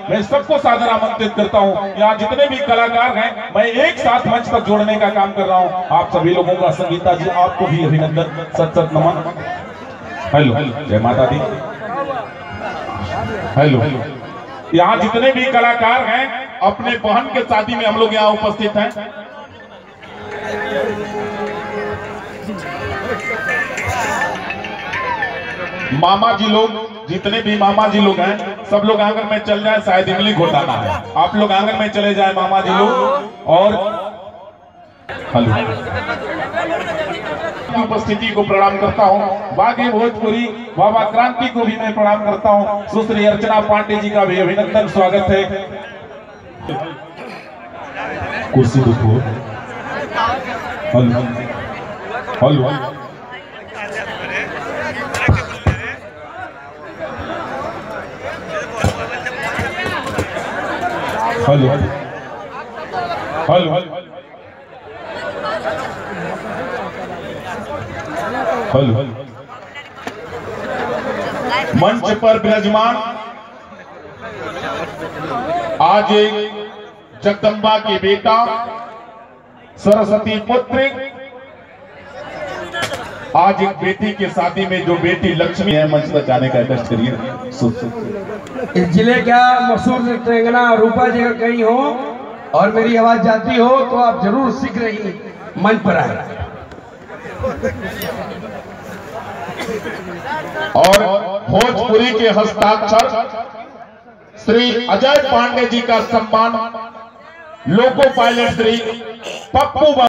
मैं सबको सादर आमंत्रित करता हूं। यहाँ जितने भी कलाकार हैं मैं एक साथ मंच तक जोड़ने का काम कर रहा हूं। आप सभी लोगों का, संगीता जी आपको भी अभिनंदन, सत सत नमन। हेलो, जय माता दी। हेलो, यहाँ जितने भी कलाकार हैं अपने बहन के शादी में हम लोग यहाँ उपस्थित हैं। मामा जी लोग, जितने भी मामा जी लोग हैं सब लोग आंगन में चल जाए, शायद इमली घोटाना है। आप लोग आंगन में चले जाए मामा जी लोग। और हेलो, उपस्थिति को प्रणाम करता हूं। बागी भोजपुरी बाबा क्रांति को भी मैं प्रणाम करता हूं। सुश्री अर्चना पांडे जी का भी अभिनंदन, स्वागत है। कुर्सी दो। Hello hello, hello hello hello, मंच पर विराजमान आज एक जगदम्बा के बेटा, सरस्वती पुत्र, आज एक बेटी के शादी में जो बेटी लक्ष्मी है, मंच तक जाने का कष्ट करिए। इस जिले का मशहूर तेंगना रूपा जी का कहीं हो और मेरी आवाज जाती हो तो आप जरूर शीघ्र ही मंच पर आए। और भोजपुरी के हस्ताक्षर श्री अजय पांडे जी का सम्मान लोको पायलट श्री पप्पू